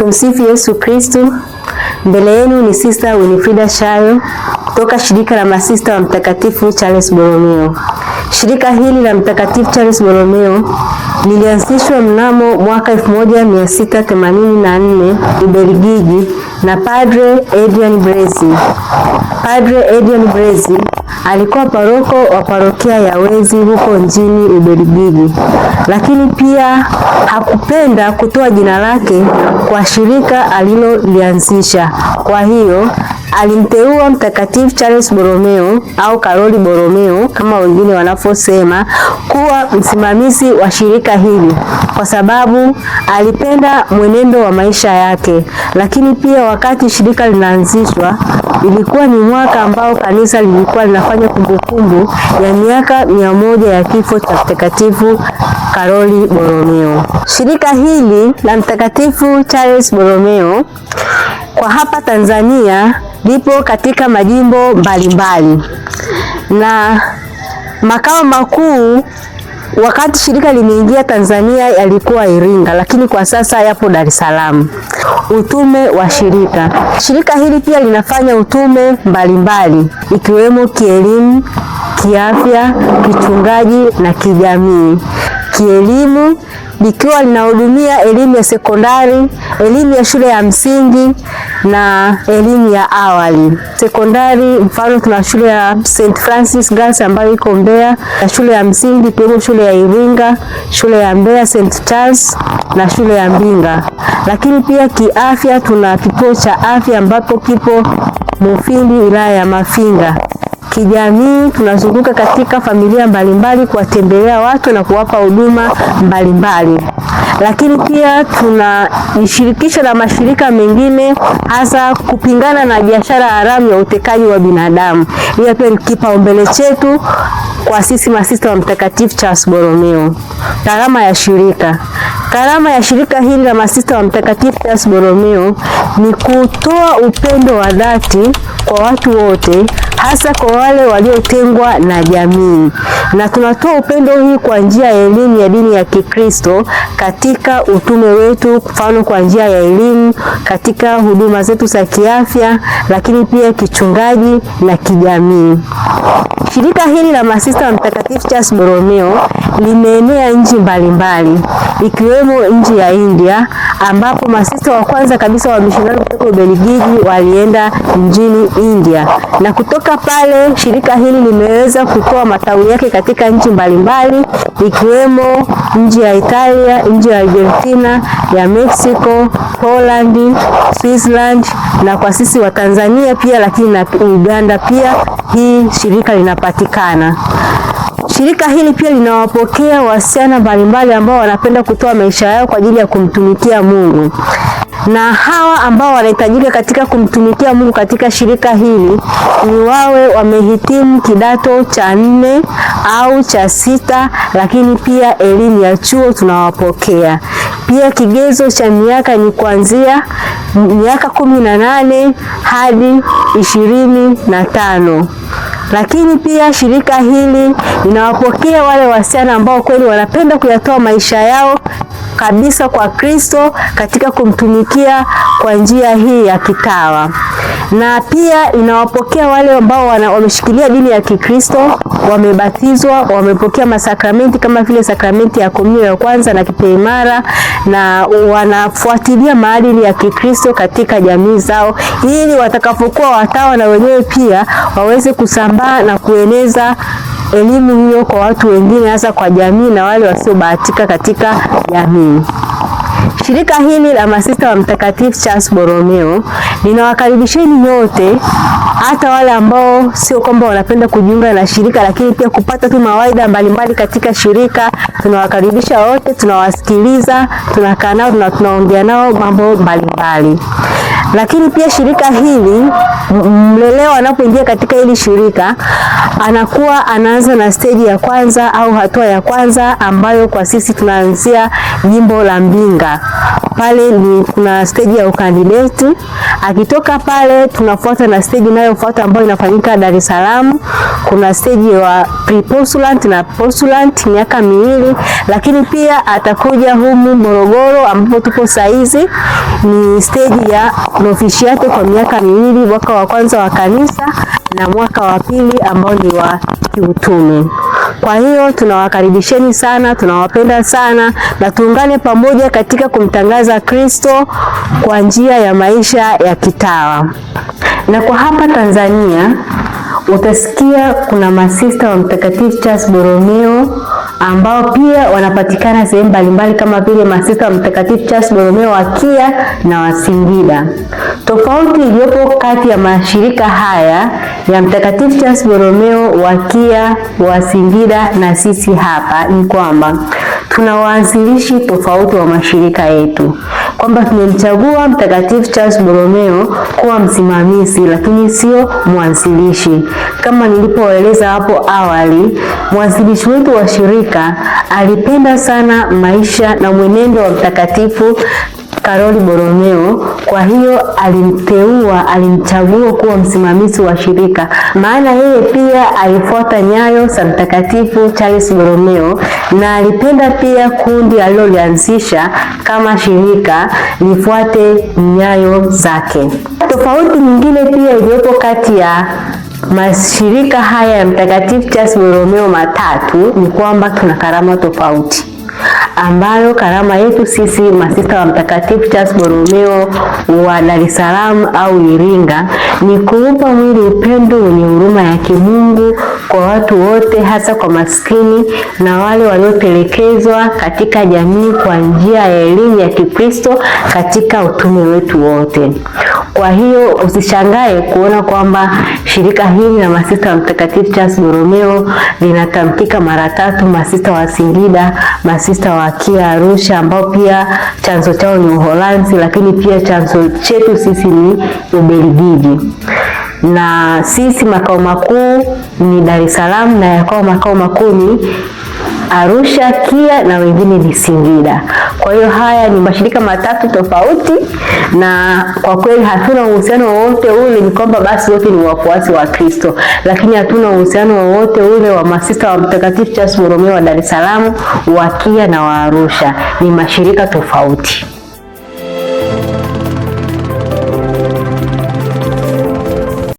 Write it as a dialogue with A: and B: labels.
A: Tumsifu Yesu Kristo. Mbele yenu ni Sister Winifrida Shayo kutoka shirika la masista wa Mtakatifu Charles Borromeo. Shirika hili la Mtakatifu Charles Borromeo lilianzishwa mnamo mwaka 1684 Ubelgiji na Padre Adrian Brezi. Padre Adrian Brezi alikuwa paroko wa parokia ya Wezi huko nchini Ubelgiji, lakini pia hakupenda kutoa jina lake kwa shirika alilolianzisha. Kwa hiyo alimteua Mtakatifu Charles Borromeo au Karoli Borromeo kama wengine wanavyosema kuwa msimamizi wa shirika hili, kwa sababu alipenda mwenendo wa maisha yake. Lakini pia wakati shirika linaanzishwa, ilikuwa ni mwaka ambao kanisa lilikuwa linafanya kumbukumbu ya miaka 100 ya kifo cha Mtakatifu Karoli Borromeo. Shirika hili la Mtakatifu Charles Borromeo kwa hapa Tanzania lipo katika majimbo mbalimbali, na makao makuu wakati shirika limeingia Tanzania yalikuwa Iringa, lakini kwa sasa yapo Dar es Salaam. Utume wa shirika. Shirika hili pia linafanya utume mbalimbali ikiwemo kielimu, kiafya, kichungaji na kijamii. Kielimu likiwa linahudumia elimu ya sekondari, elimu ya shule ya msingi na elimu ya awali. Sekondari mfano tuna shule ya St. Francis Girls ambayo iko Mbeya, na shule ya msingi ikiwemo shule ya Iringa, shule ya Mbeya St. Charles na shule ya Mbinga. Lakini pia kiafya tuna kituo cha afya ambapo kipo Mufindi wilaya ya Mafinga. Kijamii tunazunguka katika familia mbalimbali kuwatembelea watu na kuwapa huduma mbalimbali. Lakini pia tunajishirikisha na mashirika mengine hasa kupingana na biashara haramu ya utekaji wa binadamu. Hiyo pia ni kipaumbele chetu kwa sisi masista wa Mtakatifu Charles Borromeo. Karama ya shirika. Karama ya shirika hili la masista wa Mtakatifu Charles Borromeo ni kutoa upendo wa dhati kwa watu wote, hasa kwa wale waliotengwa na jamii. Na tunatoa upendo hii kwa njia ya elimu ya dini ya Kikristo katika utume wetu, mfano kwa njia ya elimu katika huduma zetu za kiafya, lakini pia kichungaji na kijamii. Shirika hili la masista wa Mtakatifu Charles Borromeo limeenea nchi mbalimbali ikiwemo nchi ya India, ambapo masista wa kwanza kabisa wa mishonari kutoka Ubelgiji walienda nchini India, na kutoka pale shirika hili limeweza kutoa matawi yake katika nchi mbalimbali ikiwemo nchi ya Italia, nchi ya Argentina, ya Mexico, Poland, Switzerland, na kwa sisi wa Tanzania pia, lakini na Uganda pia hii shirika linapatikana. Shirika hili pia linawapokea wasichana mbalimbali ambao wanapenda kutoa maisha yao kwa ajili ya kumtumikia Mungu. Na hawa ambao wanahitajika katika kumtumikia Mungu katika shirika hili ni wawe wamehitimu kidato cha 4 au cha 6, lakini pia elimu ya chuo tunawapokea. Pia kigezo cha miaka ni kuanzia miaka 18 hadi 25. Lakini pia shirika hili linawapokea wale wasichana ambao kweli wanapenda kuyatoa maisha yao kabisa kwa Kristo katika kumtumikia kwa njia hii ya kitawa. Na pia inawapokea wale ambao wameshikilia dini ya Kikristo, wamebatizwa, wamepokea masakramenti kama vile sakramenti ya komunyo ya kwanza na kipaimara, na wanafuatilia maadili ya Kikristo katika jamii zao, ili watakapokuwa watawa na wenyewe pia waweze kusambaa na kueneza elimu hiyo kwa watu wengine, hasa kwa jamii na wale wasiobahatika katika jamii. Shirika hili la masista wa Mtakatifu Charles Borromeo linawakaribisheni nyote, hata wale ambao sio kwamba wanapenda kujiunga na shirika, lakini pia kupata tu mawaidha mbalimbali katika shirika. Tunawakaribisha wote, tunawasikiliza, tunakaa nao na tunaongea nao mambo mbalimbali. Lakini pia shirika hili, mlelewa anapoingia katika hili shirika anakuwa anaanza na stage ya kwanza au hatua ya kwanza, ambayo kwa sisi tunaanzia jimbo la Mbinga. pale kuna stage ya ukandideti. Akitoka pale tunafuata na stage inayofuata ambayo inafanyika Dar es Salaam. Kuna stage ya pre-postulant na postulant miaka 2, lakini pia atakuja humu Morogoro ambapo tupo saizi ni stage ya novitiate kwa miaka 2, mwaka wa kwanza wa kanisa na mwaka wa pili ambao ni wa kiutume. Kwa hiyo tunawakaribisheni sana, tunawapenda sana, na tuungane pamoja katika kumtangaza Kristo kwa njia ya maisha ya kitawa. Na kwa hapa Tanzania utasikia kuna masista wa Mtakatifu Charles Borromeo ambao pia wanapatikana sehemu mbalimbali kama vile masista wa Mtakatifu Charles Borromeo wa Kia na wa Singida. Tofauti iliyopo kati ya mashirika haya ya Mtakatifu Charles Borromeo wa Kia, wa Singida na sisi hapa ni kwamba tuna waanzilishi tofauti wa mashirika yetu, kwamba tumemchagua Mtakatifu Charles Borromeo kuwa msimamizi lakini sio mwanzilishi. Kama nilipoeleza hapo awali, mwanzilishi wetu wa shirika alipenda sana maisha na mwenendo wa Mtakatifu Karoli Borromeo, kwa hiyo alimchagua kuwa msimamizi wa shirika, maana yeye pia alifuata nyayo za Mtakatifu Charles Borromeo na alipenda pia kundi alilolianzisha kama shirika lifuate nyayo zake. Tofauti nyingine pia iliyopo kati ya mashirika haya ya Mtakatifu Charles Borromeo matatu ni kwamba tuna karama tofauti, ambayo karama yetu sisi masista wa Mtakatifu Charles Borromeo wa Dar es Salaam au Iringa ni kuupa mwili upendo wenye huruma ya kimungu kwa watu wote, hasa kwa maskini na wale waliotelekezwa katika jamii kwa njia ya elimu ya Kikristo katika utume wetu wote. Kwa hiyo usishangae kuona kwamba shirika hili la masista wa Mtakatifu Charles Borromeo linatamkika mara 3: masista wa Singida, masista wa Kia Arusha ambao pia chanzo chao ni Uholanzi, lakini pia chanzo chetu sisi ni Ubelgiji, na sisi makao makuu ni Dar es Salaam na yakao makao makuu ni Arusha, Kia na wengine ni Singida. Kwa hiyo haya ni mashirika matatu tofauti, na kwa kweli hatuna uhusiano wowote ule, ni kwamba basi wote ni wafuasi wa Kristo, lakini hatuna uhusiano wowote ule wa masista wa Mtakatifu Charles Borromeo wa Dar es Salaam, wa Kia na wa Arusha. Ni mashirika tofauti.